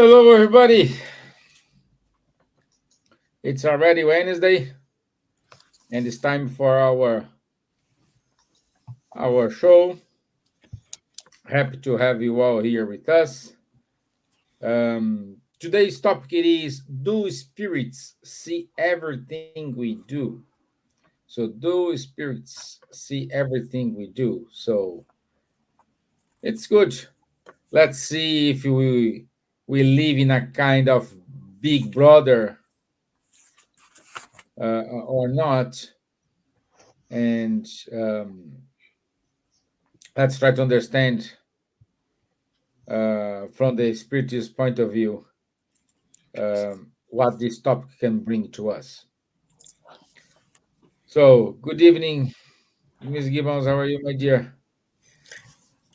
Hello, everybody. It's already Wednesday, and it's time for our show. Happy to have you all here with us. Today's topic it is: Do spirits see everything we do? So, do spirits see everything we do? So, it's good. Let's see if we live in a kind of big brother or not, and let's try to understand from the spiritist point of view what this topic can bring to us. So, good evening, Miss Gibbons. How are you, my dear?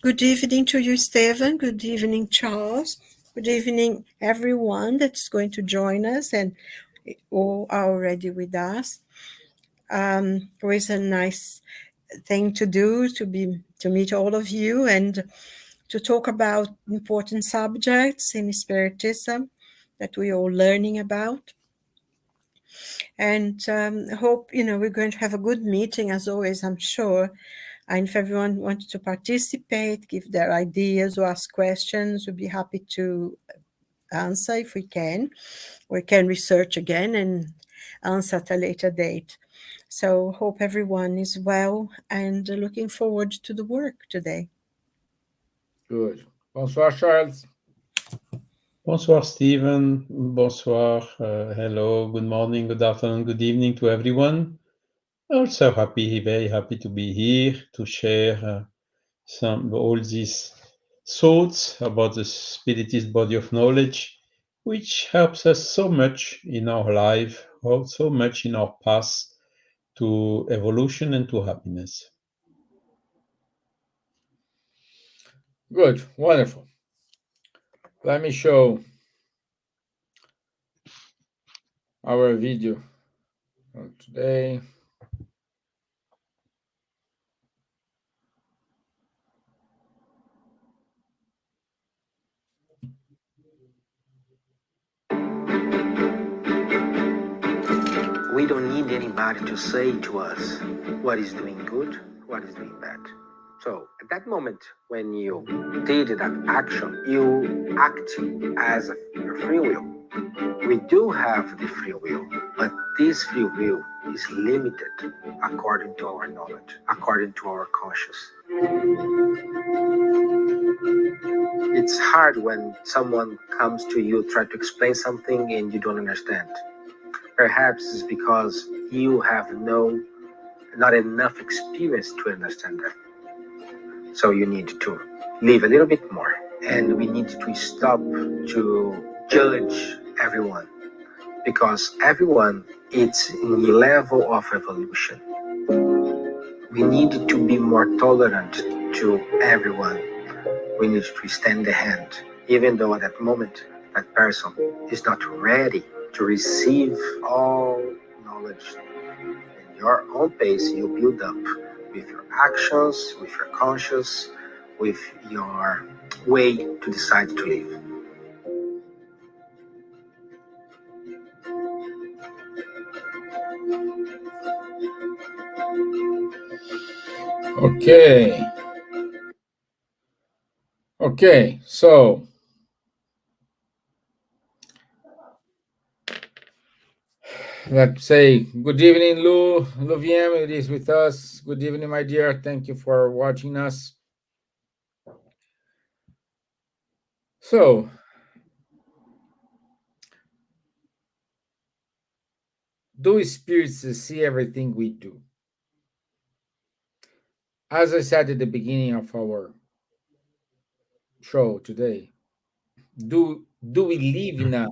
Good evening to you, Stevan. Good evening, Charles. Good evening, everyone that's going to join us and all are already with us. Always a nice thing to do to meet all of you and to talk about important subjects in Spiritism that we're all learning about. And hope we're going to have a good meeting as always. I'm sure. And if everyone wanted to participate, give their ideas or ask questions, we'd be happy to answer if we can. We can research again and answer at a later date. So hope everyone is well and looking forward to the work today. Good. Bonsoir, Charles. Bonsoir, Steven. Bonsoir. Hello. Good morning, good afternoon, good evening to everyone. Also very happy to be here to share some all these thoughts about the spiritist body of knowledge, which helps us so much in our life, so much in our path to evolution and to happiness. Good. Wonderful. Let me show our video of today. We don't need anybody to say to us what is doing good, what is doing bad. So at that moment when you did that action, you act as your free will. We do have the free will, but this free will is limited according to our knowledge, according to our conscious. It's hard when someone comes to you, try to explain something and you don't understand. Perhaps it's because you have not enough experience to understand that. So you need to live a little bit more. And we need to stop to judge everyone, because everyone is in a level of evolution. We need to be more tolerant to everyone. We need to extend the hand, even though at that moment that person is not ready to receive all knowledge. In your own pace, you build up with your actions, with your conscience, with your way to decide to live. Okay. Okay. So, let's say good evening, Lou VM. It is with us. Good evening, my dear. Thank you for watching us. So, do spirits see everything we do? As I said at the beginning of our show today, do we live in a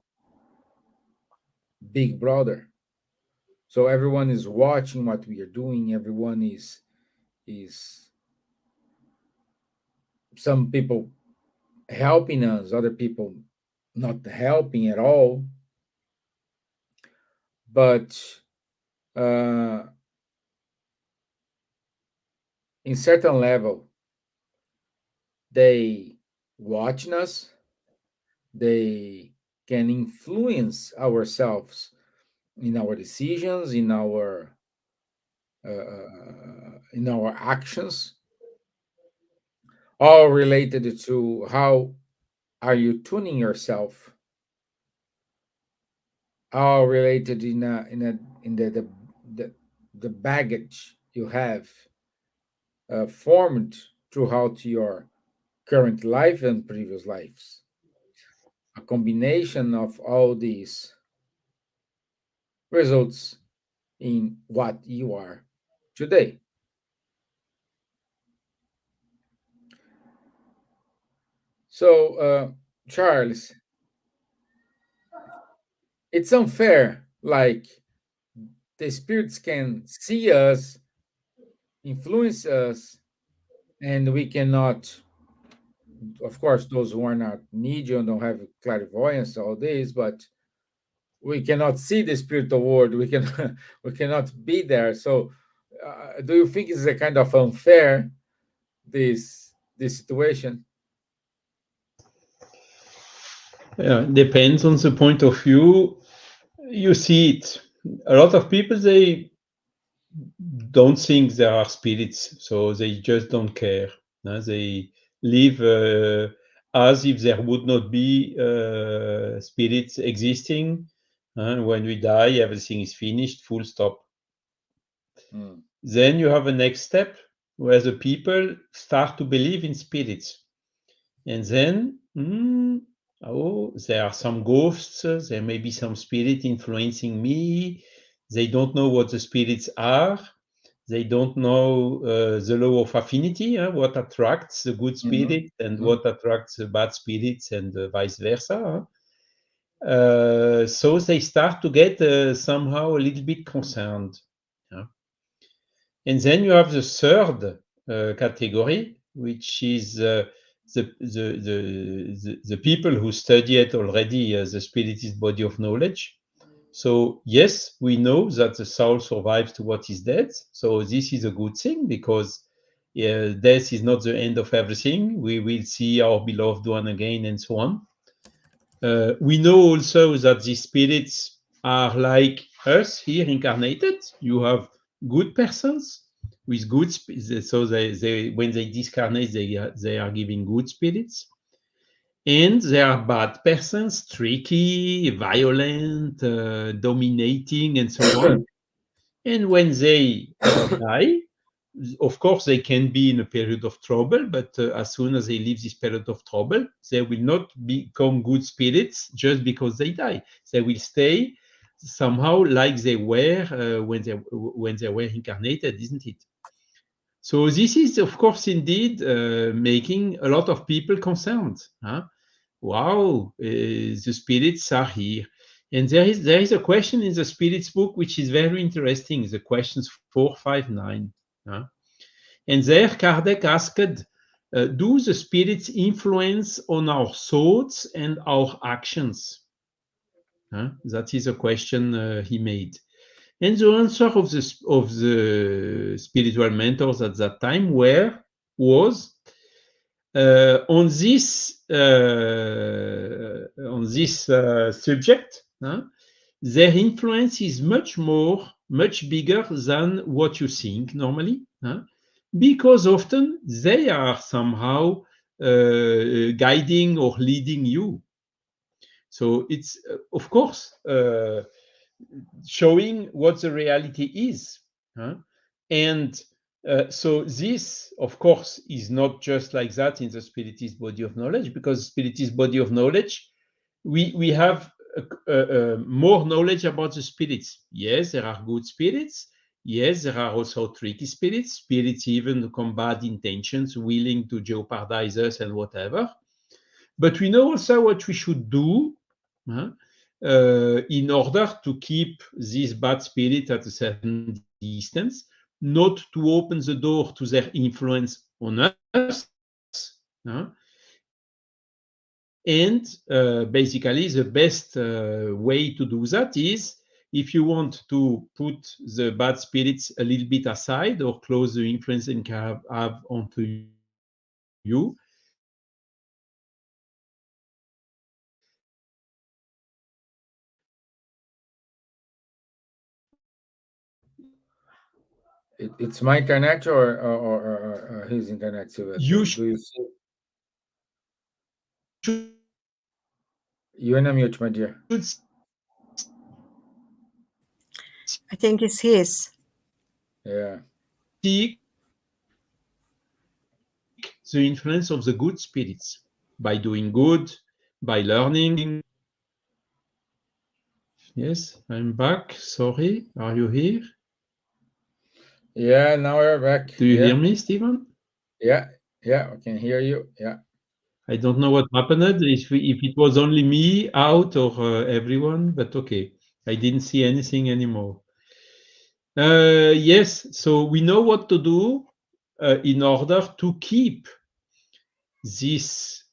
big brother? So everyone is watching what we are doing. Everyone is some people helping us, other people not helping at all. But uh, in certain level, they watching us, they can influence ourselves in our decisions, in our actions, all related to how are you tuning yourself, all related in the, the baggage you have formed throughout your current life and previous lives. A combination of all these results in what you are today. So, Charles, it's unfair. Like the spirits can see us, influence us, and we cannot. Of course, those who are not medium don't have clairvoyance, all this, but we cannot see the spiritual world. We can we cannot be there. So, do you think it's a kind of unfair this situation? Depends on the point of view. You see it. A lot of people, they don't think there are spirits, so they just don't care. They live as if there would not be spirits existing. When we die, everything is finished, full stop. Mm. Then you have a next step where the people start to believe in spirits. And then, there are some ghosts, there may be some spirit influencing me. They don't know what the spirits are. They don't know the law of affinity, what attracts the good Mhm. spirit and Mhm. what attracts the bad spirits, and vice versa. So they start to get somehow a little bit concerned. Yeah. And then you have the third category, which is the people who study it already, the spirit is body of knowledge. So yes, we know that the soul survives to what is dead. So this is a good thing, because death is not the end of everything. We will see our beloved one again, and so on. We know also that these spirits are like us here incarnated. You have good persons with good, so they when they discarnate, they are giving good spirits. And there are bad persons, tricky, violent, dominating, and so on. And when they die, of course, they can be in a period of trouble, but as soon as they leave this period of trouble, they will not become good spirits just because they die. They will stay somehow like they were when they were incarnated, isn't it? So this is, of course, indeed making a lot of people concerned. Huh? Wow, the spirits are here. And there is a question in the spirits book which is very interesting, the questions 459. Huh? And there Kardec asked, do the spirits influence on our thoughts and our actions? Huh? That is a question he made. And the answer of the spiritual mentors at that time was on this subject. Their influence is much bigger than what you think normally, because often they are somehow guiding or leading you. So it's of course showing what the reality is. And so this, of course, is not just like that in the spiritist body of knowledge, because spiritist body of knowledge, we have more knowledge about the spirits. Yes, there are good spirits. Yes, there are also tricky spirits, spirits even who come bad intentions, willing to jeopardize us and whatever. But we know also what we should do in order to keep this bad spirit at a certain distance, not to open the door to their influence on us. And basically, the best way to do that is, if you want to put the bad spirits a little bit aside or close the influence they can have onto you, It's my internet or his internet, Silvia? You Do you see? should You're in a mute, my dear. I think it's his. Yeah. seek the influence of the good spirits by doing good, by learning. Yes, I'm back. Sorry, are you here? Yeah, now we're back. Do you Yeah. hear me, Stevan? Yeah. Yeah, I can hear you. Yeah. I don't know what happened, if it was only me out or everyone, but okay. I didn't see anything anymore. Yes, so we know what to do in order to keep this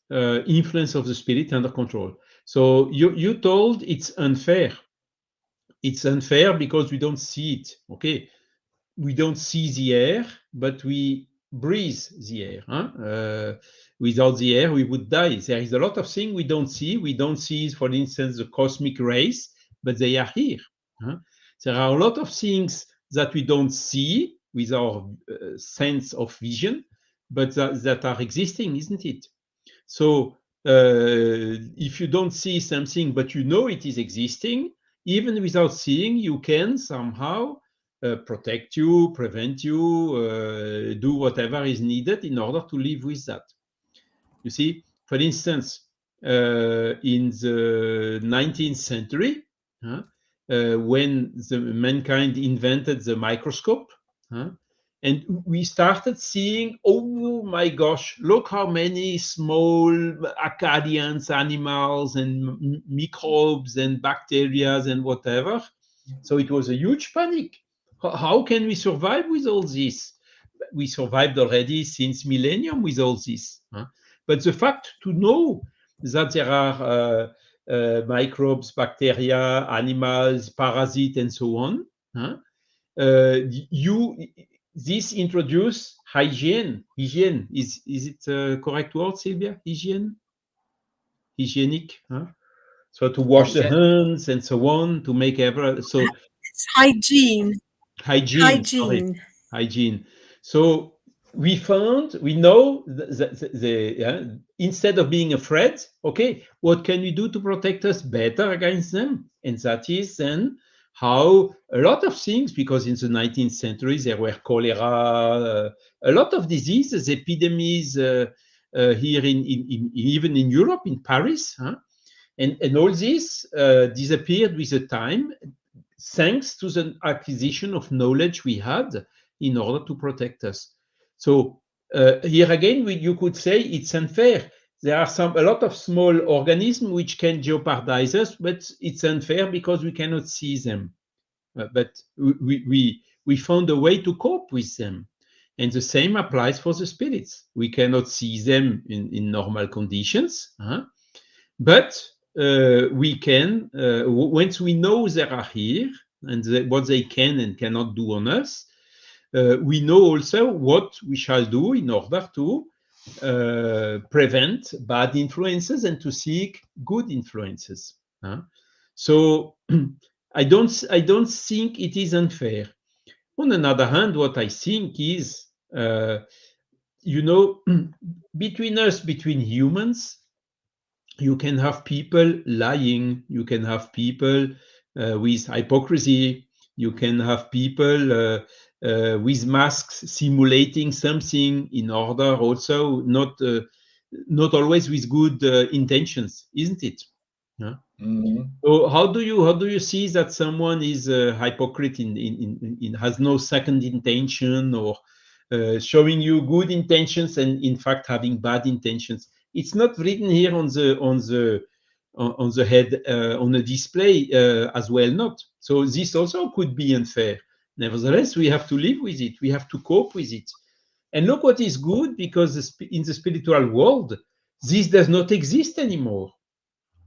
influence of the spirit under control. So you told it's unfair. It's unfair because we don't see it. Okay, we don't see the air, but we breathe the air. Without the air, we would die. There is a lot of things we don't see. We don't see, for instance, the cosmic rays, but they are here. Huh? There are a lot of things that we don't see with our sense of vision, but that are existing, isn't it? So if you don't see something, but you know it is existing, even without seeing, you can somehow protect you, prevent you, do whatever is needed in order to live with that. You see, for instance, in the 19th century, when the mankind invented the microscope, and we started seeing, oh my gosh, look how many small Acadians, animals, and microbes and bacteria and whatever. So it was a huge panic. How can we survive with all this? We survived already since millennium with all this. But the fact to know that there are microbes, bacteria, animals, parasites, and so on, this introduce hygiene. Hygiene is it correct word, Silvia? Hygiene, hygienic. So to wash the Hygiene. hands and so on to make so It's hygiene. hygiene. Sorry, Hygiene. hygiene. So we know instead of being afraid, okay, what can we do to protect us better against them? And that is then how a lot of things, because in the 19th century there were cholera, a lot of diseases, epidemics here even in Europe, in Paris, and all this disappeared with the time, thanks to the acquisition of knowledge we had in order to protect us. So here again, you could say it's unfair. There are a lot of small organisms which can jeopardize us, but it's unfair because we cannot see them. But we found a way to cope with them. And the same applies for the spirits. We cannot see them in normal conditions, but we can, once we know they are here and what they can and cannot do on us, we know also what we shall do in order to prevent bad influences and to seek good influences. So I don't think it is unfair. On another hand, what I think is, between us, between humans, you can have people lying, you can have people with hypocrisy, you can have people with masks simulating something in order also not always with good intentions, isn't it? Yeah. Mm-hmm. So how do you see that someone is a hypocrite in has no second intention, or showing you good intentions and in fact having bad intentions? It's not written here on the head on the display as well, not. So this also could be unfair. Nevertheless, we have to live with it. We have to cope with it. And look what is good, because in the spiritual world, this does not exist anymore.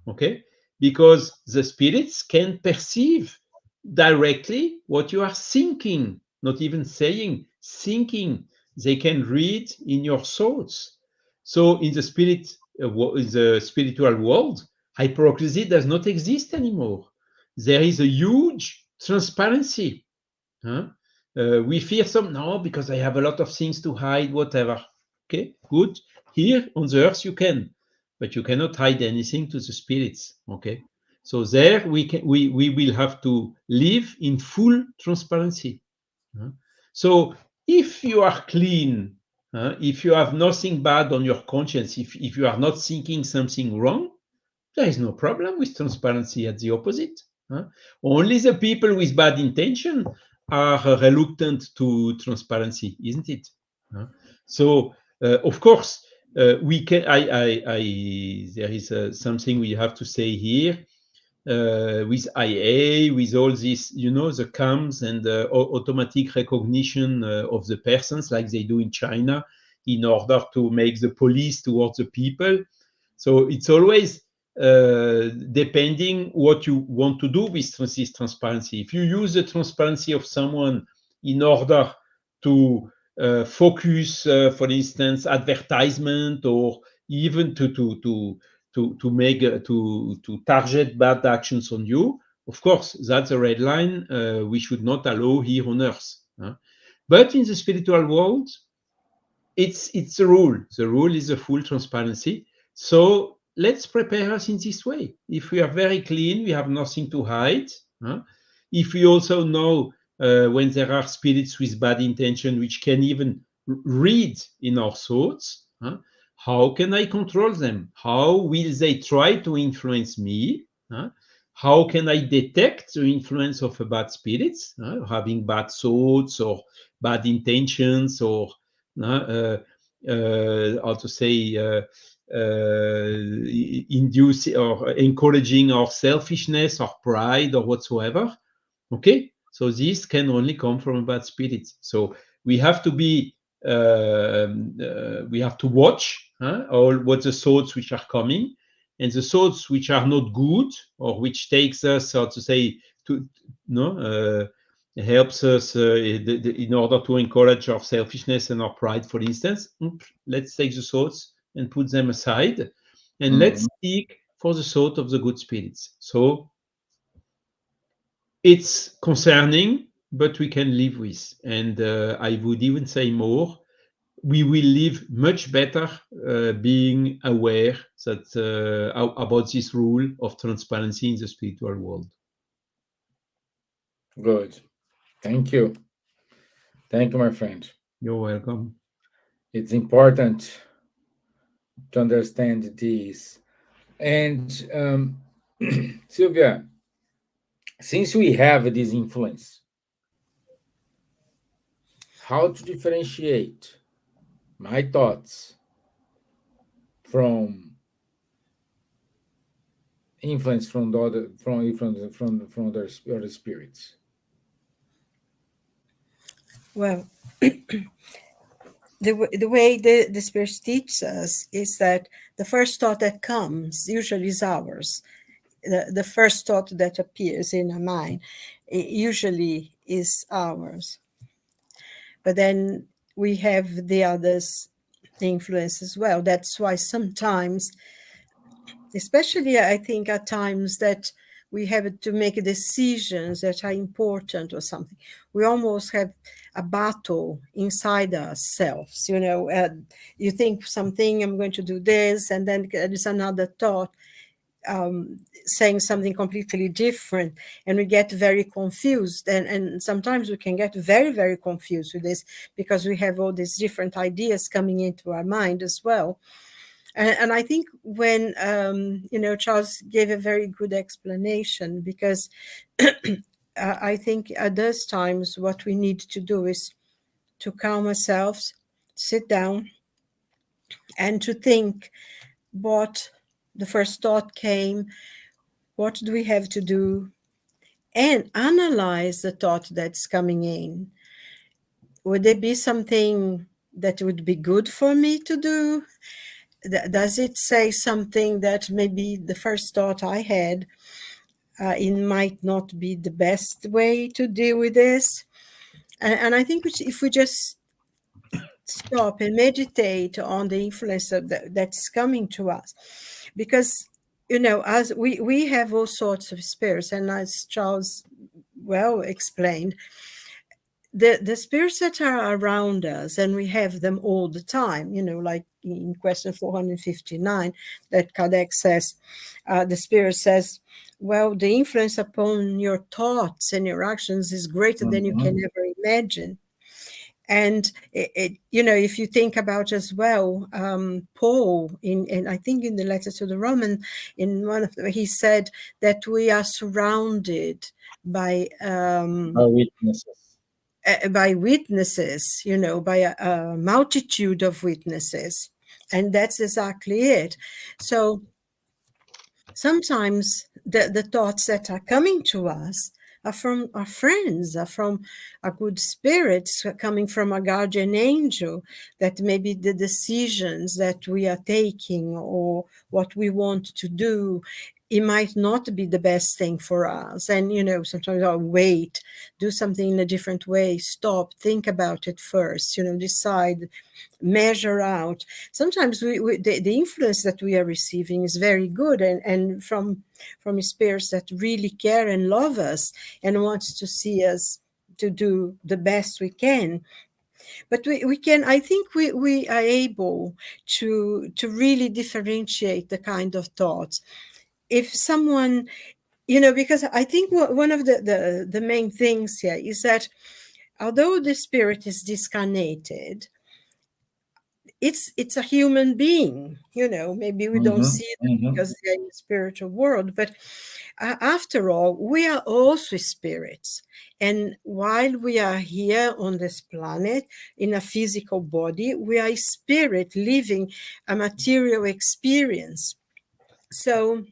Okay? Because the spirits can perceive directly what you are thinking, not even saying, thinking. They can read in your thoughts. So in the in the spiritual world, hypocrisy does not exist anymore. There is a huge transparency. We fear some, no, because I have a lot of things to hide, whatever. Okay, good. Here on the earth you can, but you cannot hide anything to the spirits. Okay, so there we will have to live in full transparency. So if you are clean, if you have nothing bad on your conscience, if you are not thinking something wrong, there is no problem with transparency. At the opposite. Only the people with bad intention are reluctant to transparency, isn't it? So, of course, we can. There is something we have to say here. With IA, with all this, the cams and the automatic recognition of the persons, like they do in China, in order to make the police towards the people. So it's always depending what you want to do with this transparency. If you use the transparency of someone in order to focus, for instance, advertisement, or even to make to target bad actions on you, of course, that's a red line we should not allow here on earth. But in the spiritual world, it's the rule. The rule is the full transparency. So let's prepare us in this way. If we are very clean, we have nothing to hide. If we also know when there are spirits with bad intention, which can even read in our thoughts, how can I control them? How will they try to influence me? How can I detect the influence of a bad spirits, having bad thoughts or bad intentions, or how to say, induce or encouraging our selfishness or pride or whatsoever. Okay, so this can only come from a bad spirit. So we have to be, we have to watch all what the thoughts which are coming, and the thoughts which are not good, or which takes us, how to say, to helps us in order to encourage our selfishness and our pride, for instance. Let's take the thoughts and put them aside, and let's seek for the thought of the good spirits. So it's concerning, but we can live with. And I would even say more, we will live much better being aware that about this rule of transparency in the spiritual world. Good. Thank you. Thank you, my friend. You're welcome. It's important to understand this. And Silvia, since we have this influence, how to differentiate my thoughts from influence from the other, from other spirits? Well, the way the Spirit teaches us is that the first thought that comes usually is ours. The first thought that appears in our mind, it usually is ours. But then we have the others' influence as well. That's why sometimes, especially I think at times that we have to make decisions that are important or something, we almost have a battle inside ourselves. You think something, I'm going to do this, and then there is another thought saying something completely different, and we get very confused, and sometimes we can get very, very confused with this because we have all these different ideas coming into our mind as well. And I think when Charles gave a very good explanation, because I think at those times what we need to do is to calm ourselves, sit down, and to think what the first thought came, what do we have to do, and analyze the thought that's coming in. Would there be something that would be good for me to do? Does it say something that maybe the first thought I had, it might not be the best way to deal with this? And I think if we just stop and meditate on the influence that's coming to us, because as we have all sorts of spirits, and as Charles well explained, the spirits that are around us, and we have them all the time, like in question 459, that Kardec says, the spirit says, well, the influence upon your thoughts and your actions is greater than you can ever imagine. And if you think about as well, Paul, and I think in the letter to the Roman, in one of them, he said that we are surrounded by witnesses. by witnesses, by a multitude of witnesses. And that's exactly it. So sometimes the thoughts that are coming to us are from our friends, are from our good spirits, coming from a guardian angel, that maybe the decisions that we are taking or what we want to do, it might not be the best thing for us. And, sometimes I'll wait, do something in a different way, stop, think about it first, decide, measure out. Sometimes the influence that we are receiving is very good, and from spirits that really care and love us and wants to see us to do the best we can. But we can, I think we are able to really differentiate the kind of thoughts. If someone, because I think one of the main things here is that although the spirit is discarnated, it's a human being, maybe we don't see them because they're in the spiritual world, but after all, we are also spirits. And while we are here on this planet in a physical body, we are spirit living a material experience. So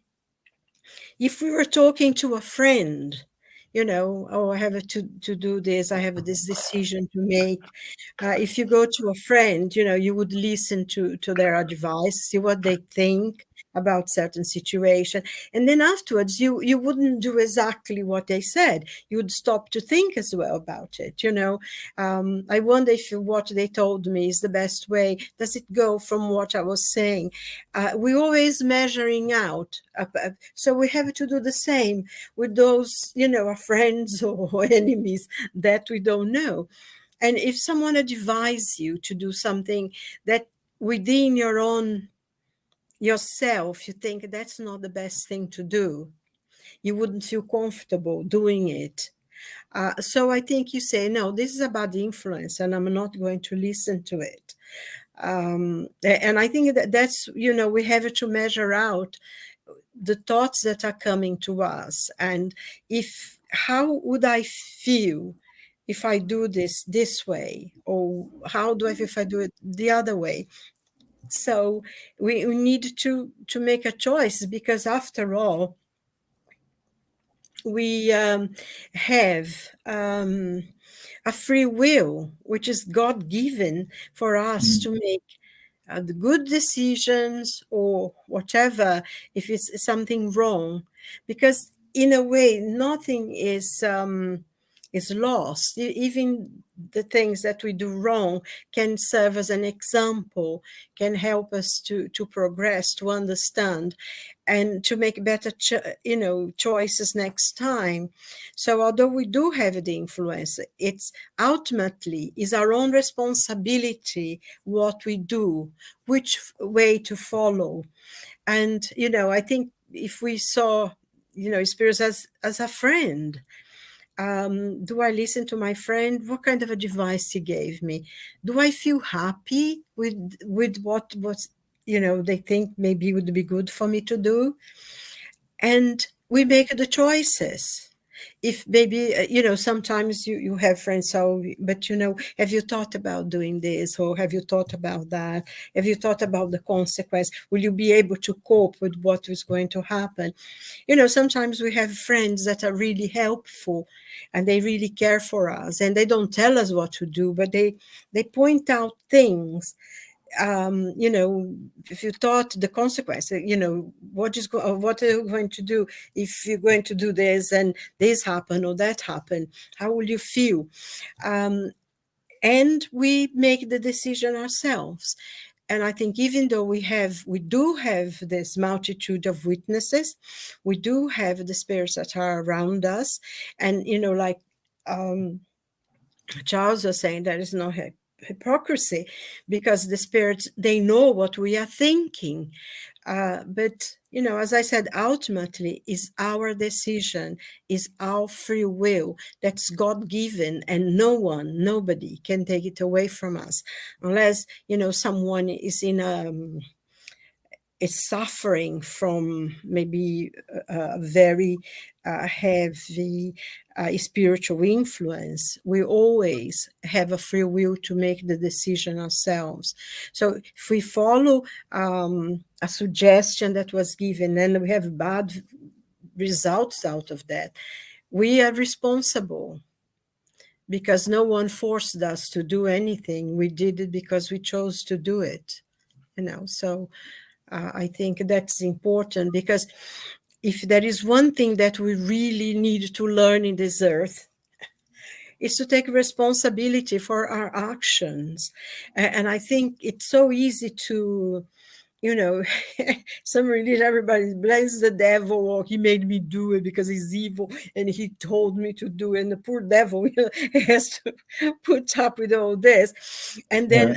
if we were talking to a friend, oh, I have to do this, I have this decision to make. If you go to a friend, you would listen to their advice, see what they think about certain situation. And then afterwards, you wouldn't do exactly what they said. You would stop to think as well about it. I wonder if what they told me is the best way. Does it go from what I was saying? We're always measuring out. So we have to do the same with those, our friends or enemies that we don't know. And if someone advises you to do something that within yourself, you think that's not the best thing to do, you wouldn't feel comfortable doing it. So I think you say, no, this is a bad influence and I'm not going to listen to it. And I think that's, we have to measure out the thoughts that are coming to us. And how would I feel if I do this way? Or how do I feel if I do it the other way? So we need to make a choice, because after all, we have a free will, which is God-given for us to make the good decisions or whatever, if it's something wrong. Because in a way, nothing is lost. Even the things that we do wrong can serve as an example, can help us to progress, to understand, and to make better choices next time. So although we do have the influence, it's ultimately is our own responsibility what we do, which way to follow. And I think if we saw spirits as a friend, do I listen to my friend? What kind of advice he gave me? Do I feel happy with what was they think maybe would be good for me to do? And we make the choices. If maybe sometimes you have friends, but have you thought about doing this, or have you thought about that? Have you thought about the consequence? Will you be able to cope with what is going to happen? Sometimes we have friends that are really helpful and they really care for us, and they don't tell us what to do, but they point out things. If you thought the consequence, what are you going to do if you're going to do this and this happen or that happen? How will you feel? And we make the decision ourselves. And I think even though we do have this multitude of witnesses, we do have the spirits that are around us, and Charles was saying there is no hypocrisy, because the spirits, they know what we are thinking. But, as I said, ultimately is our decision, is our free will. That's God given, and nobody can take it away from us, unless, someone is suffering from maybe a very heavy spiritual influence. We always have a free will to make the decision ourselves. So if we follow a suggestion that was given and we have bad results out of that, we are responsible, because no one forced us to do anything. We did it because we chose to do it. So I think that's important, because if there is one thing that we really need to learn in this earth, is to take responsibility for our actions. And I think it's so easy to, some religion, everybody blames the devil, or he made me do it because he's evil and he told me to do it. And the poor devil has to put up with all this. And then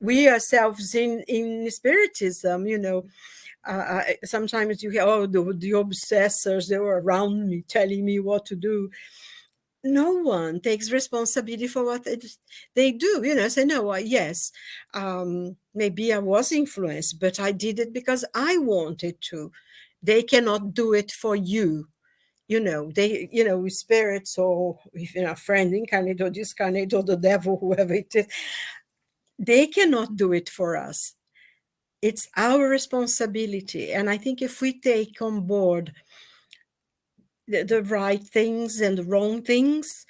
we ourselves in spiritism, sometimes you hear, oh, the obsessors, they were around me telling me what to do. No one takes responsibility for what they do. Say, no, yes, maybe I was influenced, but I did it because I wanted to. They cannot do it for you. They, with spirits, or if a friend incarnate or discarnate, or the devil, whoever it is, they cannot do it for us. It's our responsibility. And I think if we take on board the right things and the wrong things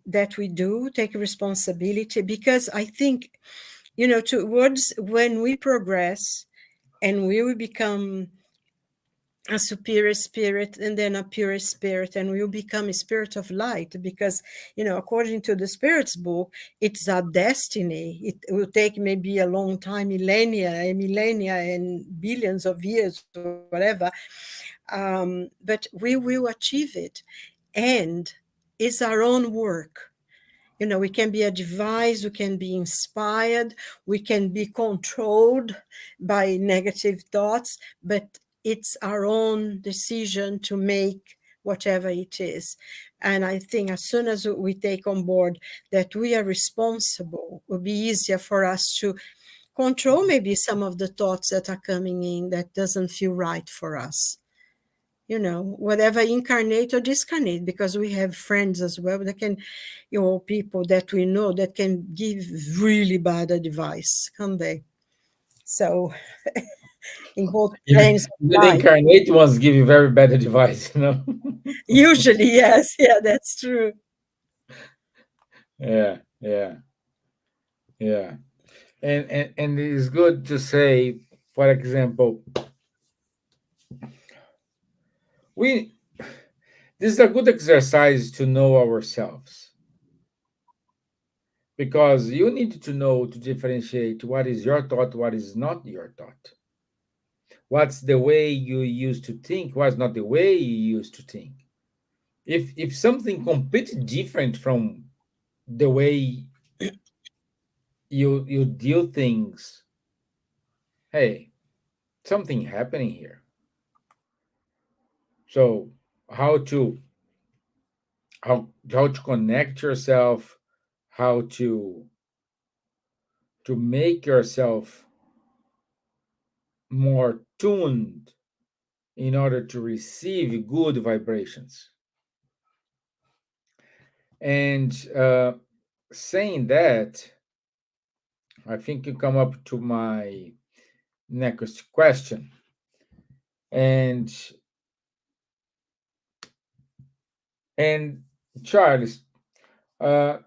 that we do, take responsibility, because I think, towards when we progress and we will become a superior spirit, and then a pure spirit, and we'll become a spirit of light, because according to the spirit's book, it's our destiny. It will take maybe a long time, millennia and billions of years or whatever, but we will achieve it, and it's our own work. We can be advised, we can be inspired, we can be controlled by negative thoughts, but it's our own decision to make whatever it is. And I think as soon as we take on board that we are responsible, it will be easier for us to control maybe some of the thoughts that are coming in that doesn't feel right for us. Whatever, incarnate or discarnate, because we have friends as well that can, people that we know that can give really bad advice, can't they? So in both Even planes of the life. incarnate ones give you very bad advice, Usually, yes, yeah, that's true. Yeah, yeah, yeah. And it is good to say, for example, we this is a good exercise to know ourselves, because you need to know to differentiate what is your thought, what is not your thought. What's the way you used to think, what's not the way you used to think. If something completely different from the way you deal things, hey, something happening here. So how to how to connect yourself, how to make yourself more tuned in order to receive good vibrations. And saying that, I think you come up to my next question. And and Charles, uh,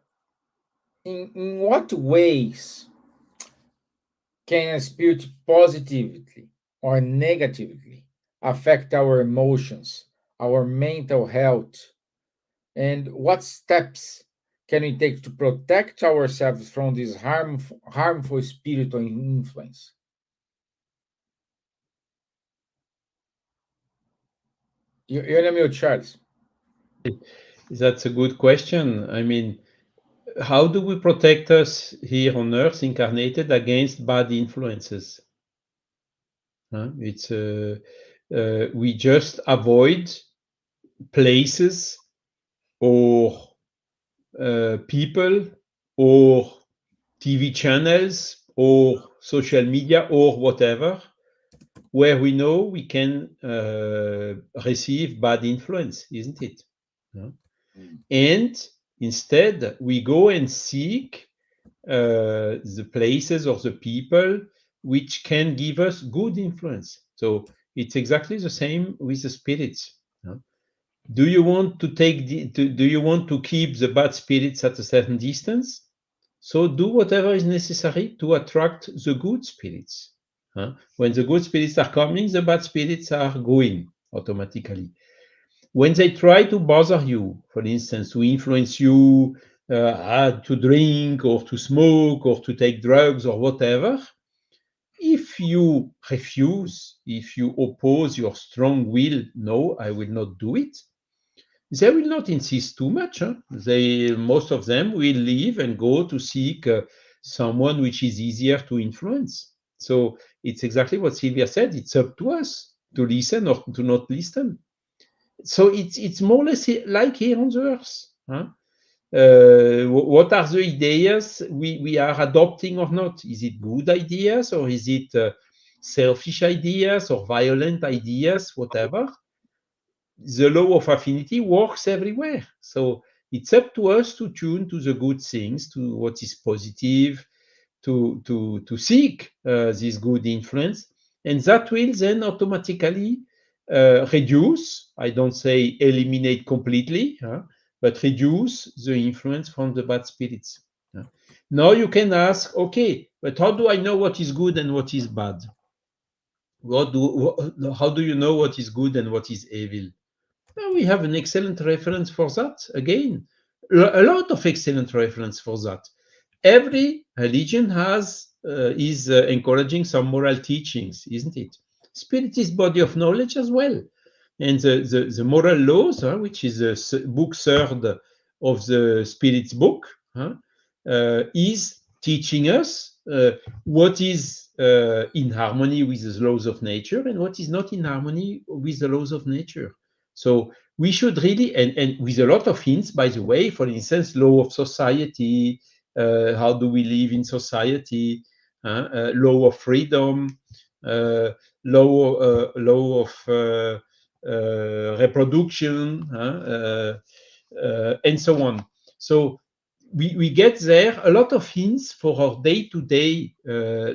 in what ways can a spirit positively or negatively affect our emotions, our mental health, and what steps can we take to protect ourselves from this harmful spiritual influence? You're on mute, Charles. That's a good question. I mean, how do we protect us here on Earth, incarnated, against bad influences? It's we just avoid places or people or TV channels or social media or whatever, where we know we can receive bad influence, isn't it? And instead, we go and seek the places or the people which can give us good influence. So it's exactly the same with the spirits. Do you want to do you want to keep the bad spirits at a certain distance? So do whatever is necessary to attract the good spirits. When the good spirits are coming, the bad spirits are going automatically. When they try to bother you, for instance, to influence you to drink or to smoke or to take drugs or whatever, if you refuse, if you oppose your strong will, no, I will not do it, they will not insist too much. Most of them will leave and go to seek someone which is easier to influence. So it's exactly what Silvia said. It's up to us to listen or to not listen. So it's more or less like here on the earth. What are the ideas we are adopting or not? Is it good ideas or is it selfish ideas or violent ideas, whatever? The law of affinity works everywhere. So it's up to us to tune to the good things, to what is positive, to seek this good influence. And that will then automatically reduce, I don't say eliminate completely, but reduce the influence from the bad spirits. Now you can ask, okay, but how do I know what is good and what is bad? How do you know what is good and what is evil? We have an excellent reference for that. Again, a lot of excellent reference for that. Every religion is encouraging some moral teachings, isn't it? Spirit is body of knowledge as well. And the moral laws, which is book third of the Spirit's book, is teaching us what is in harmony with the laws of nature and what is not in harmony with the laws of nature. So we should really, and with a lot of hints, by the way, for instance, law of society, how do we live in society, law of freedom, law of reproduction, and so on. So we get there a lot of hints for our day-to-day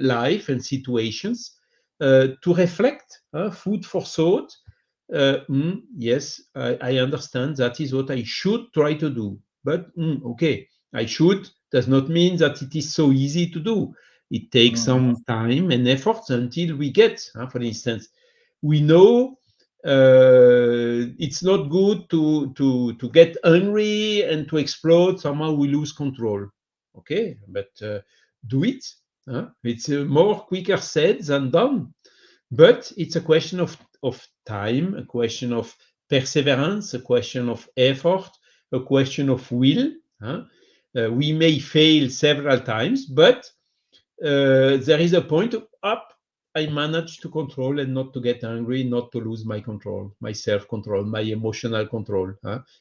life and situations to reflect, food for thought. Yes, I understand. That is what I should try to do. But okay, I should does not mean that it is so easy to do. It takes some time and effort until we get, for instance, we know it's not good to get angry and to explode. Somehow we lose control. Okay, but do it. It's more quicker said than done. But it's a question of time, a question of perseverance, a question of effort, a question of will. We may fail several times, but there is a point of up. I managed to control and not to get angry, not to lose my control, my self-control, my emotional control,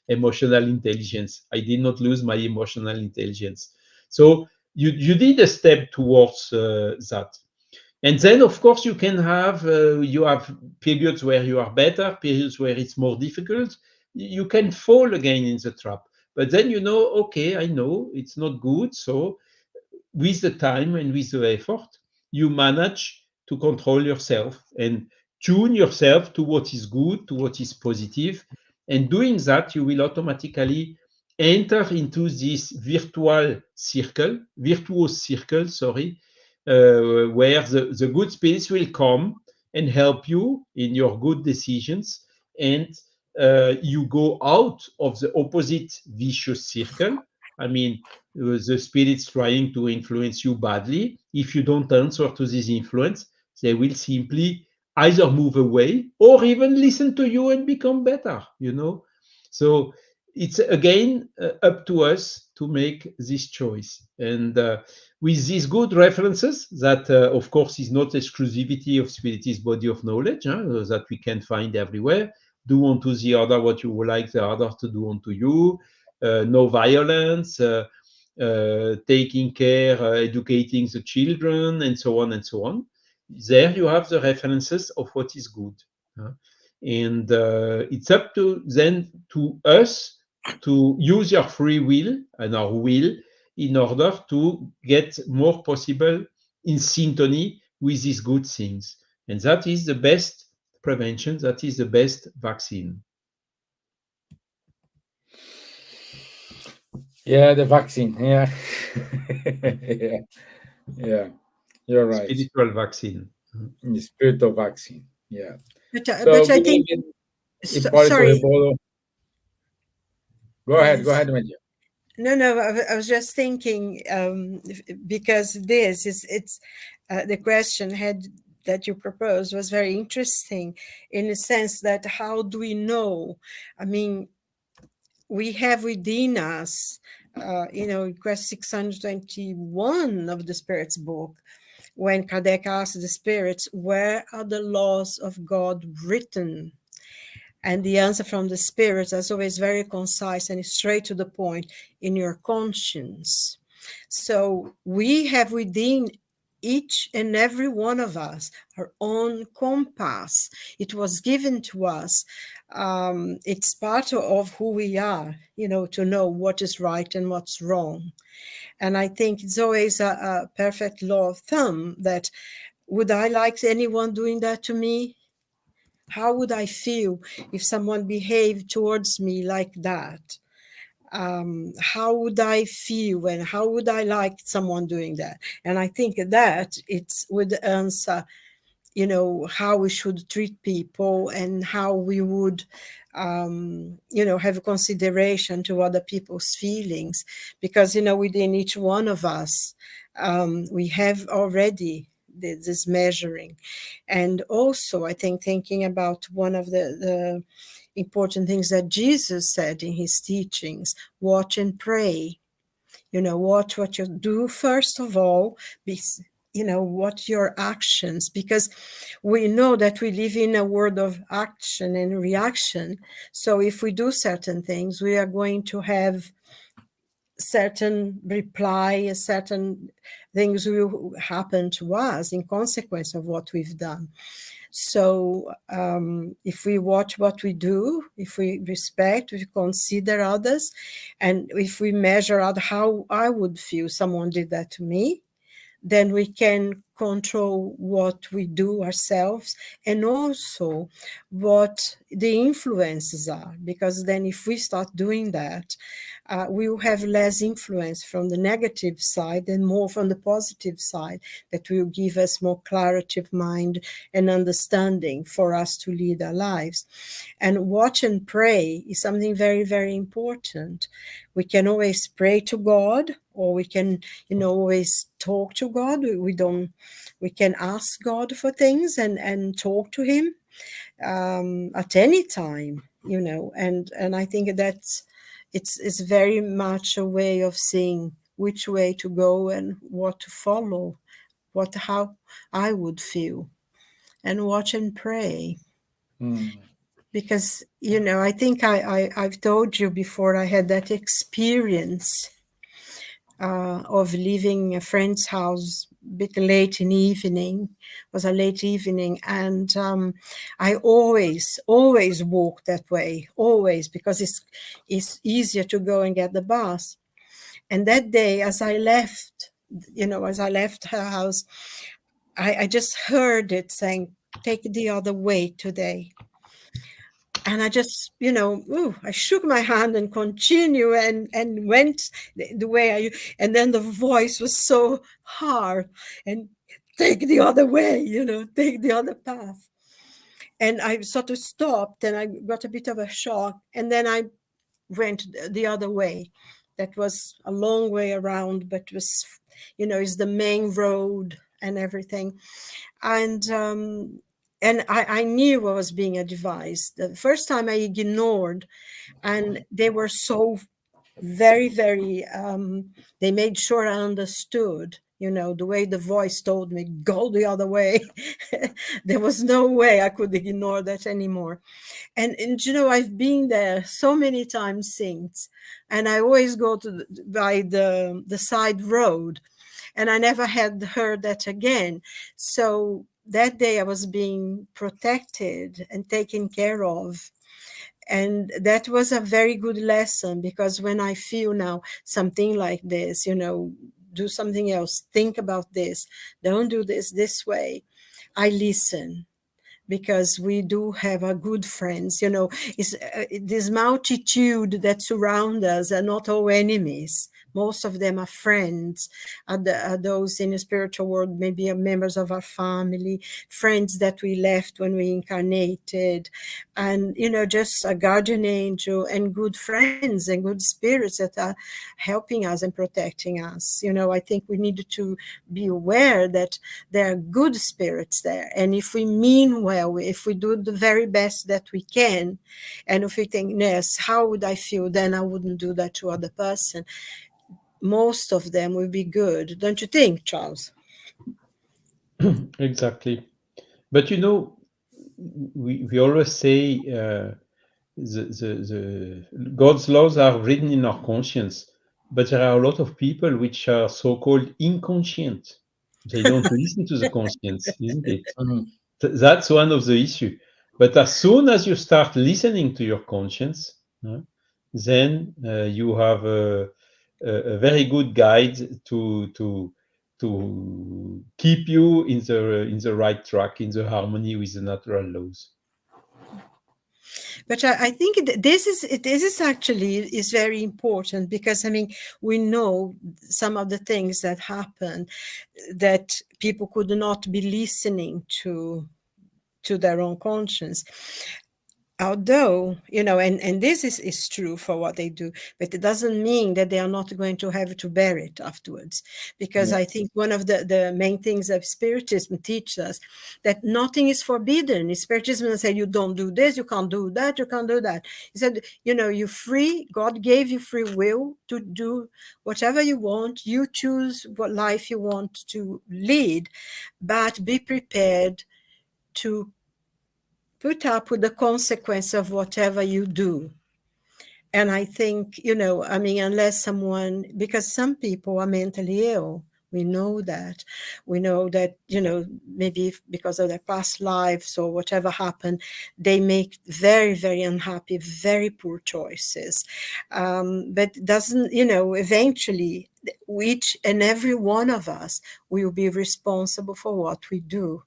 emotional intelligence. I did not lose my emotional intelligence. So you did a step towards that. And then, of course, you can have you have periods where you are better, periods where it's more difficult. You can fall again in the trap. But then you know, okay, I know it's not good. So with the time and with the effort, you manage to control yourself and tune yourself to what is good, to what is positive. And doing that, you will automatically enter into this virtuous circle, sorry, where the good spirits will come and help you in your good decisions, and you go out of the opposite vicious circle. I mean, the spirits trying to influence you badly. If you don't answer to this influence, they will simply either move away or even listen to you and become better, So it's again up to us to make this choice. And with these good references, that of course is not exclusivity of Spiritism body of knowledge, that we can find everywhere. Do unto the other what you would like the other to do unto you. No violence. Taking care, educating the children, and so on and so on. There you have the references of what is good. And it's up to then to us to use your free will and our will in order to get more possible in synchrony with these good things. And that is the best prevention, that is the best vaccine. Yeah, the vaccine. Yeah. Yeah. Yeah. You're right. Spiritual vaccine. The spiritual vaccine. Yeah. But So, I think, beloved Hipólito sorry, Repolo. Go ahead. Go yes. ahead, Nadja. No, I was just thinking, because this is, it's the question had that you proposed was very interesting in the sense that how do we know? I mean, we have within us, request 621 of the Spirit's book, when Kardec asked the spirits, where are the laws of God written? And the answer from the spirits is always very concise and straight to the point, in your conscience. So we have within each and every one of us our own compass. It was given to us. It's part of who we are, to know what is right and what's wrong. And I think it's always a perfect law of thumb that, would I like anyone doing that to me? How would I feel if someone behaved towards me like that? How would I feel and how would I like someone doing that? And I think that it's would answer, how we should treat people and how we would, have consideration to other people's feelings. Because, within each one of us, we have already this measuring. And also, I think, thinking about one of the important things that Jesus said in his teachings, watch and pray. Watch what you do, first of all, what your actions, because we know that we live in a world of action and reaction. So if we do certain things, we are going to have certain reply, certain things will happen to us in consequence of what we've done. So if we watch what we do, if we respect, we consider others, and if we measure out how I would feel someone did that to me, then we can control what we do ourselves and also what the influences are. Because then if we start doing that, we will have less influence from the negative side and more from the positive side, that will give us more clarity of mind and understanding for us to lead our lives. And watch and pray is something very, very important. We can always pray to God, or we can, always talk to God. We can ask God for things and talk to him at any time, and I think that's it's very much a way of seeing which way to go and what to follow, how I would feel, and watch and pray. Because I think I've told you before, I had that experience of leaving a friend's house a bit late in the evening. It was a late evening, and I always walk that way, always, because it's easier to go and get the bus. And that day, as I left her house, I just heard it saying, "Take the other way today." And I just, I shook my hand and continue and went the way and then the voice was so hard, and take the other way, take the other path. And I sort of stopped and I got a bit of a shock. And then I went the other way. That was a long way around, but was, is the main road and everything. And and I knew I was being advised. The first time I ignored, and they were so very, very, they made sure I understood, the way the voice told me, go the other way. There was no way I could ignore that anymore. And I've been there so many times since, and I always go by the side road, and I never had heard that again. So that day I was being protected and taken care of. And that was a very good lesson, because when I feel now something like this, do something else, think about this, don't do this way, I listen, because we do have a good friends. It's this multitude that surround us are not all enemies. Most of them are friends, are those in the spiritual world, maybe are members of our family, friends that we left when we incarnated, and just a guardian angel and good friends and good spirits that are helping us and protecting us. I think we need to be aware that there are good spirits there, and if we mean well, if we do the very best that we can, and if we think, yes, how would I feel, then I wouldn't do that to other person, most of them will be good. Don't you think, Charles? Exactly. But we always say the God's laws are written in our conscience, but there are a lot of people which are so-called inconscient. They don't listen to the conscience, isn't it? Mhm. That's one of the issue. But as soon as you start listening to your conscience, then you have a very good guide to keep you in the right track, in the harmony with the natural laws. But I think this is actually is very important, because we know some of the things that happen, that people could not be listening to their own conscience. Although, and this is true for what they do, but it doesn't mean that they are not going to have to bear it afterwards. Because Yeah. I think one of the main things that Spiritism teaches us, that nothing is forbidden. Spiritism doesn't say you don't do this, you can't do that, you can't do that. He said, you're free. God gave you free will to do whatever you want. You choose what life you want to lead, but be prepared to put up with the consequence of whatever you do. And I think, unless someone, because some people are mentally ill, we know that. We know that, maybe because of their past lives or whatever happened, they make very, very unhappy, very poor choices. But it doesn't, eventually, each and every one of us will be responsible for what we do,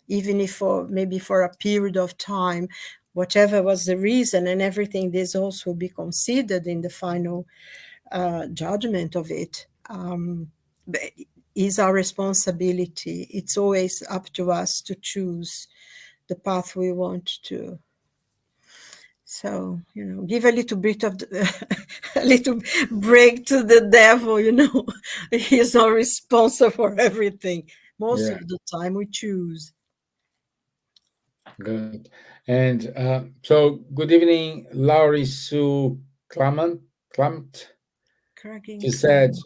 even if maybe for a period of time, whatever was the reason, and everything, this also be considered in the final judgment of it. But is our responsibility. It's always up to us to choose the path we want to. So, give a little bit of a little break to the devil, He's not responsible for everything. Most Yeah. of the time we choose. Good. And so, good evening, Laurie Sue Clement. Cracking She said, climb.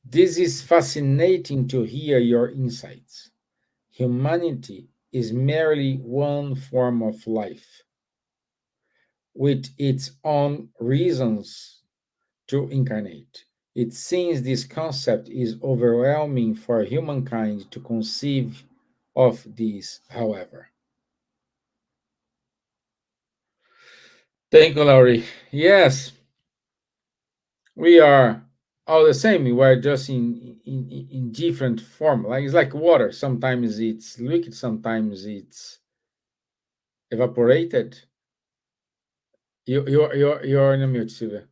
this is fascinating to hear your insights. Humanity is merely one form of life with its own reasons to incarnate. It seems this concept is overwhelming for humankind to conceive of this, however. Thank you, Laurie. Yes, we are all the same. We are just in different form. Like it's like water. Sometimes it's liquid, sometimes it's evaporated. You're in a mute, Silvia.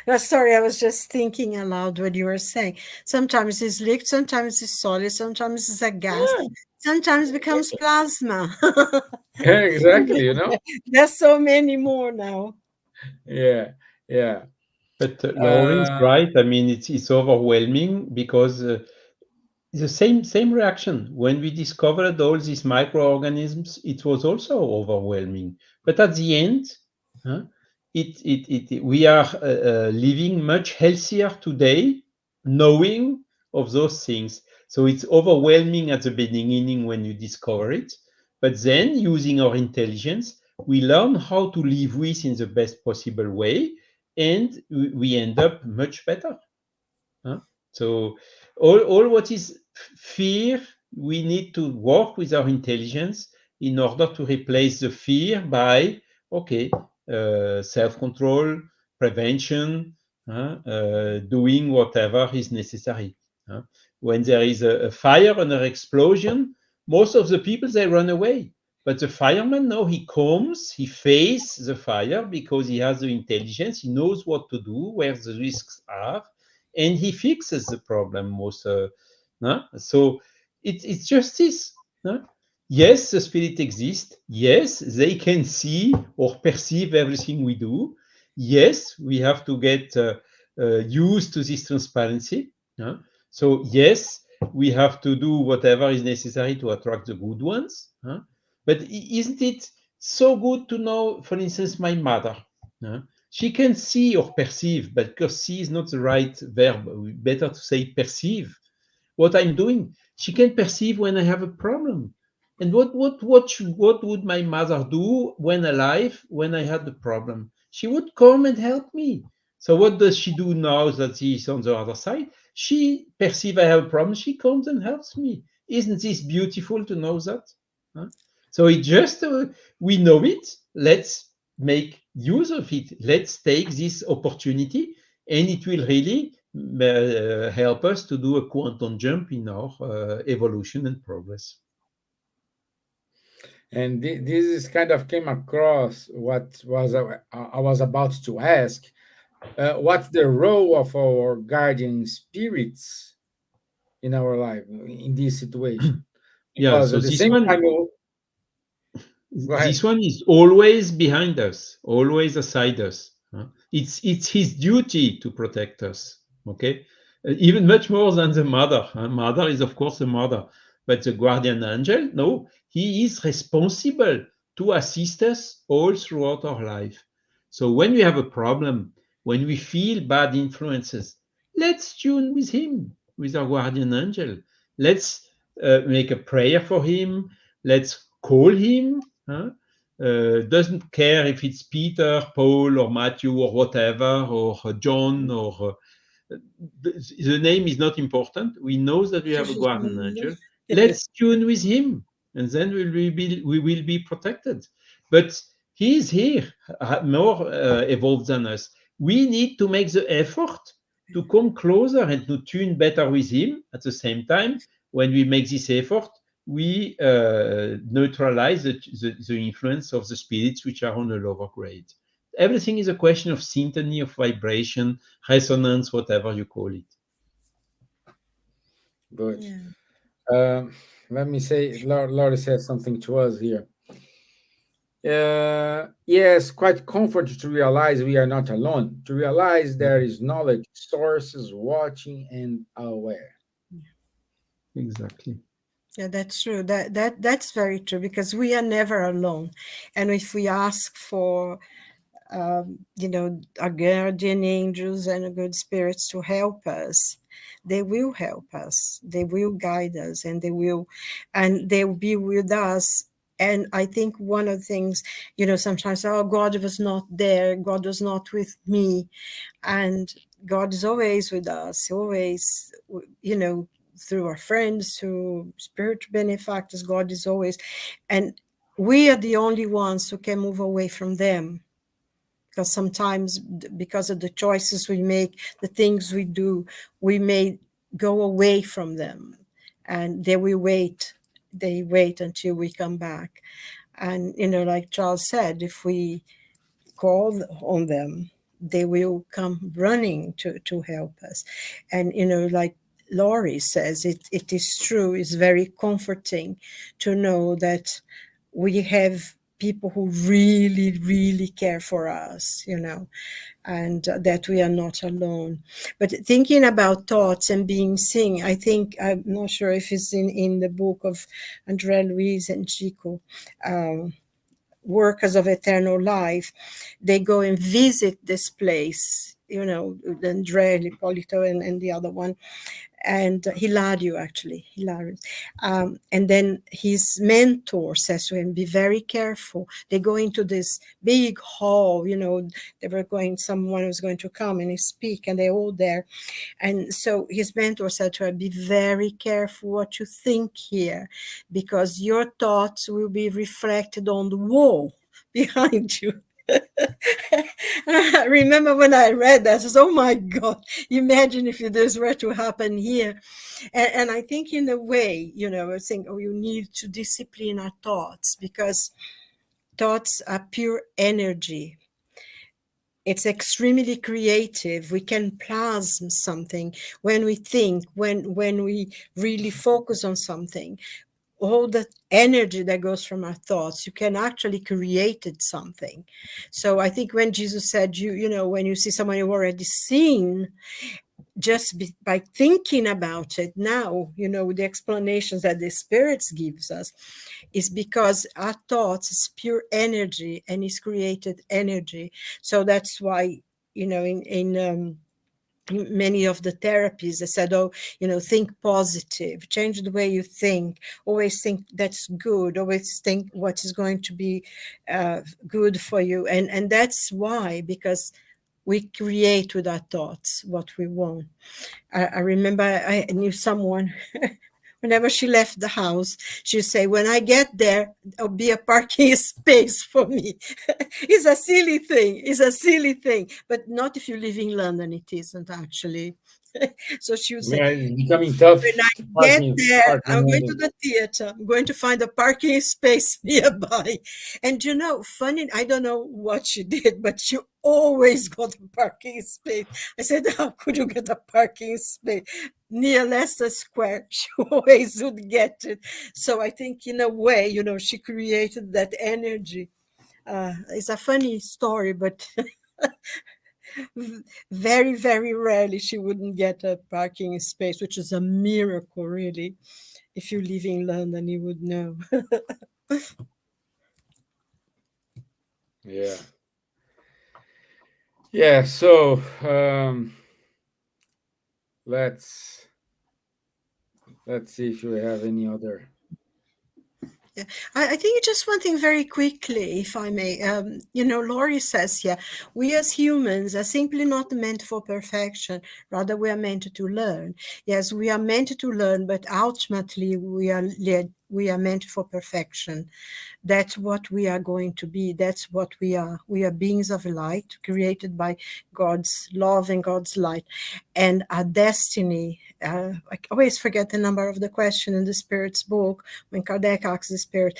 No, sorry, I was just thinking aloud what you were saying. Sometimes it's liquid, sometimes it's solid, sometimes it's a gas, Yeah, sometimes becomes exactly. plasma. Yeah, exactly. There's so many more now. Yeah, yeah. But Laurie is Uh, right. I mean, it's overwhelming because the same reaction. When we discovered all these microorganisms, it was also overwhelming. But at the end, huh, we are living much healthier today, knowing of those things. So it's overwhelming at the beginning when you discover it, but then using our intelligence, we learn how to live with in the best possible way, and we end up much better. Huh? So all what is fear, we need to work with our intelligence in order to replace the fear by, okay, self-control, prevention, doing whatever is necessary. When there is a fire and an explosion, most of the people, they run away. But the fireman, no, he comes, he faces the fire because he has the intelligence, he knows what to do, where the risks are, and he fixes the problem most. No? So it's just this. No? Yes, the spirit exists. Yes, they can see or perceive everything we do. Yes, we have to get used to this transparency. No? So yes, we have to do whatever is necessary to attract the good ones. Huh? But isn't it so good to know, for instance, my mother? Huh? She can see or perceive, but because see is not the right verb. Better to say perceive what I'm doing. She can perceive when I have a problem. And what would my mother do when alive when I had the problem? She would come and help me. So what does she do now that she is on the other side? She perceives I have a problem. She comes and helps me. Isn't this beautiful to know that? Huh? So it just we know it. Let's make use of it. Let's take this opportunity, and it will really help us to do a quantum jump in our evolution and progress. And this is kind of came across what was I was about to ask. What's the role of our guardian spirits in our life in this situation? Yeah, Because so at the same time, go this ahead. one is always behind us, always aside us. It's his duty to protect us. Okay, even much more than the mother. Mother is of course a mother, but the guardian angel, no, he is responsible to assist us all throughout our life. So when we have a problem, when we feel bad influences, let's tune with him, with our guardian angel. Let's make a prayer for him. Let's call him. Doesn't care if it's Peter, Paul, or Matthew, or whatever, or John, or the name is not important. We know that we have a guardian angel. Let's tune with him, and then we will be protected. But he is here, more evolved than us. We need to make the effort to come closer and to tune better with him. At the same time, when we make this effort, we neutralize the influence of the spirits which are on a lower grade. Everything is a question of syntony, of vibration, resonance, whatever you call it. Good. Yeah. Let me say, Laura says something to us here. Yes, quite comforting to realize we are not alone, to realize there is knowledge, sources watching and aware. Exactly. Yeah, that's true. That's very true, because we are never alone. And if we ask for our guardian angels and good spirits to help us, they will help us, they will guide us, and they will be with us. And I think one of the things, sometimes, oh, God was not there, God was not with me. And God is always with us, always, through our friends, through spiritual benefactors. God is always, and we are the only ones who can move away from them, because sometimes, because of the choices we make, the things we do, we may go away from them, and they wait until we come back. And like Charles said, if we call on them, they will come running to help us. And like Laurie says, it is true, it's very comforting to know that we have people who really, really care for us, and that we are not alone. But thinking about thoughts and being seen, I think, I'm not sure if it's in the book of Andrea Luiz and Chico, Workers of Eternal Life. They go and visit this place, Andrea, Ippolito, and the other one, and Hilario, actually, Hilario. And then his mentor says to him, be very careful. They go into this big hall, someone was going to come and speak, and they're all there. And so his mentor said to her, be very careful what you think here, because your thoughts will be reflected on the wall behind you. I remember when I read that, I said, oh my God, imagine if this were to happen here. And I think in a way, I think, you need to discipline our thoughts, because thoughts are pure energy. It's extremely creative. We can plasm something when we think, when we really focus on something. All the energy that goes from our thoughts, you can actually create something. So I think when Jesus said, when you see someone you've already seen, just by thinking about it now, the explanations that the spirits gives us is because our thoughts is pure energy and is created energy. So that's why, in many of the therapies, they said, think positive, change the way you think, always think that's good, always think what is going to be good for you. And that's why, because we create with our thoughts what we want. I remember I knew someone, whenever she left the house, she'd say, when I get there, there'll be a parking space for me. It's a silly thing. It's a silly thing. But not if you live in London, it isn't actually. So she would say, it's becoming tough. when I get there, I'm going to the theater. I'm going to find a parking space nearby. And funny, I don't know what she did, but she always got a parking space. I said, how could you get a parking space near Leicester Square? She always would get it. So I think in a way, she created that energy. It's a funny story, but very, very rarely she wouldn't get a parking space, which is a miracle, really. If you live in London, you would know. Yeah. Yeah. So let's see if we have any other. Yeah. I think just one thing very quickly, if I may. Laurie says, we as humans are simply not meant for perfection. Rather, we are meant to learn. Yes, we are meant to learn, but ultimately we are meant for perfection. That's what we are going to be. That's what we are. We are beings of light, created by God's love and God's light. And our destiny, I always forget the number of the question in the Spirit's book, when Kardec asks the Spirit,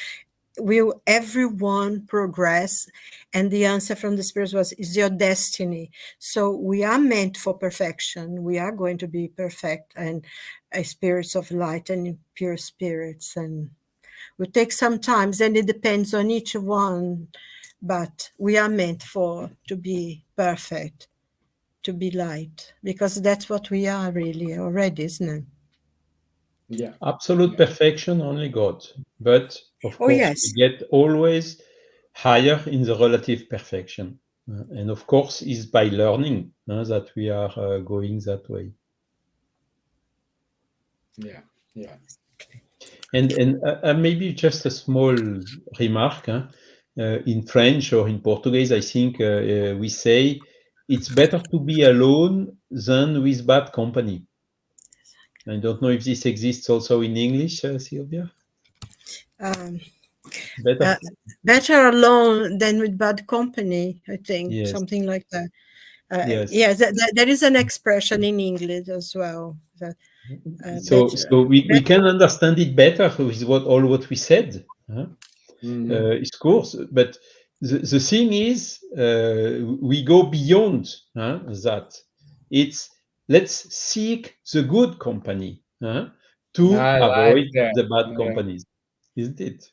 will everyone progress? And the answer from the Spirit was, is your destiny. So we are meant for perfection. We are going to be perfect and spirits of light and pure spirits. And will take some time, and it depends on each one, but we are meant to be perfect, to be light, because that's what we are really already, isn't it? Yeah. Absolute perfection, only God. But of course, yes, we get always higher in the relative perfection. And of course, is by learning that we are going that way. Yeah. Yeah. And maybe just a small remark. In French or in Portuguese, I think we say it's better to be alone than with bad company. I don't know if this exists also in English, Silvia. Better alone than with bad company, I think. Yes. Something like that. Yes. There is an expression in English as well. So we can understand it better with all what we said. Of course, but the thing is, we go beyond that. It's let's seek the good company to avoid the bad companies, isn't it?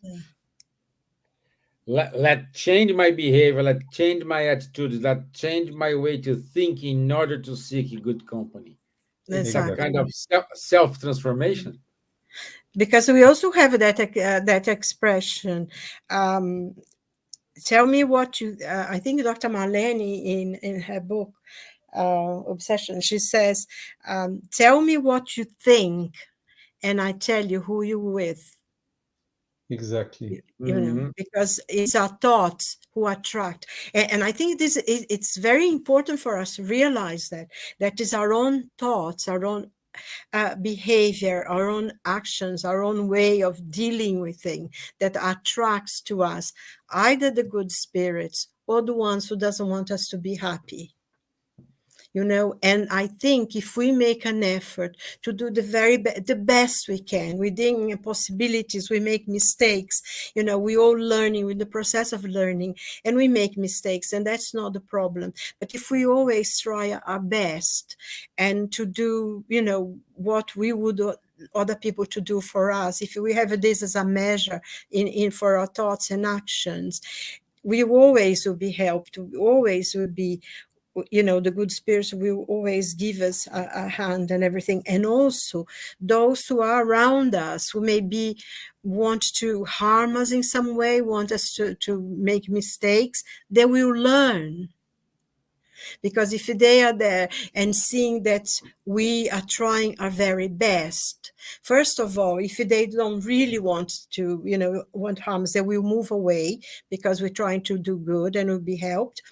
let change my behavior, let change my attitude, let change my way to think in order to seek good company. It's a Exactly. kind of self transformation. Because we also have that expression. Um, Tell me what you. I think Dr. Marlene in her book Obsession, she says, "Tell me what you think, and I tell you who you're with." Exactly. Because it's our thoughts who attract, and I think it's very important for us to realize that is our own thoughts, our own behavior, our own actions, our own way of dealing with things that attracts to us either the good spirits or the ones who doesn't want us to be happy. And I think if we make an effort to do the best we can within possibilities, we make mistakes. We all learning, with the process of learning, and we make mistakes, and that's not the problem. But if we always try our best and to do what we would other people to do for us, if we have this as a measure in for our thoughts and actions, we always will be helped. We always will be, the good spirits will always give us a hand and everything. And also those who are around us, who maybe want to harm us in some way, want us to make mistakes, they will learn. Because if they are there and seeing that we are trying our very best, first of all, if they don't really want to, want harm, they will move away because we're trying to do good and will be helped.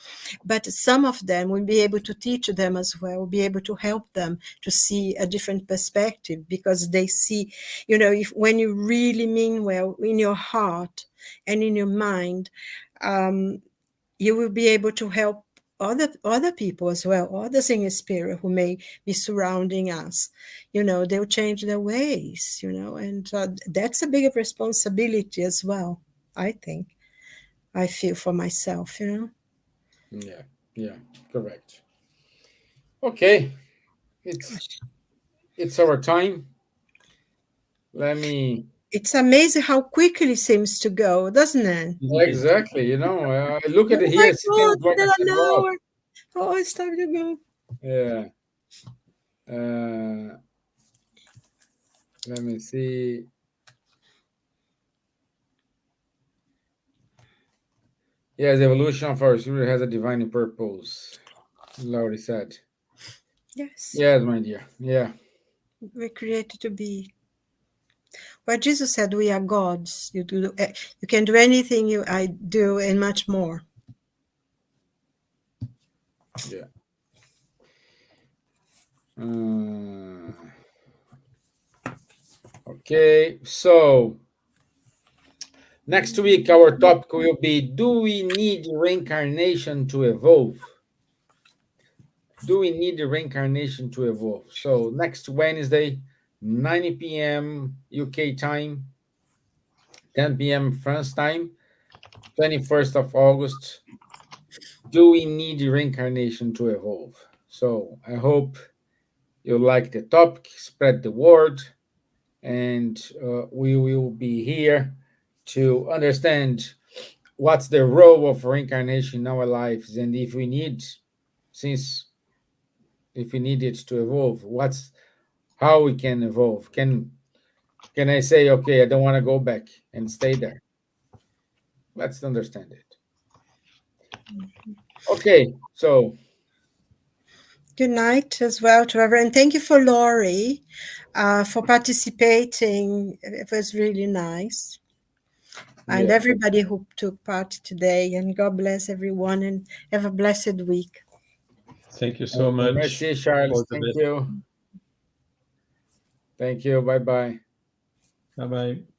But some of them will be able to teach them as well, be able to help them to see a different perspective, because they see, if when you really mean well in your heart and in your mind, you will be able to help other people as well, others in spirit who may be surrounding us. They'll change their ways, and that's a big responsibility as well, I think. I feel for myself. Yeah, correct. Okay, it's our time. It's amazing how quickly it seems to go, doesn't it? Exactly. I look at Oh it my here, see 10 God, o'clock. I still said, an "Wow." hour. Oh, it's time to go. Yeah. Uh, let me see. Yes, the evolution of our spirit has a divine purpose. Laurie said. Yes, Yes, my dear. Yeah. we're created to be. Well, Jesus said we are gods. You can do anything I do and much more. Yeah. Okay. So next week, our topic will be: do we need reincarnation to evolve? Do we need the reincarnation to evolve? So next Wednesday, 9 p.m. UK time, 10 p.m. France time, 21st of August. Do we need the reincarnation to evolve? So I hope you like the topic, spread the word, and we will be here to understand what's the role of reincarnation in our lives, and if we need, since if we need it to evolve, how we can evolve. Can I say, okay, I don't want to go back and stay there? Let's understand it. Okay, so Good night as well to everyone. And thank you for Laurie for participating. It was really nice. And yeah, everybody who took part today. And God bless everyone and have a blessed week. Thank you so much. merci, Charles. All the Thank best. you. Thank you. Bye bye. Bye bye.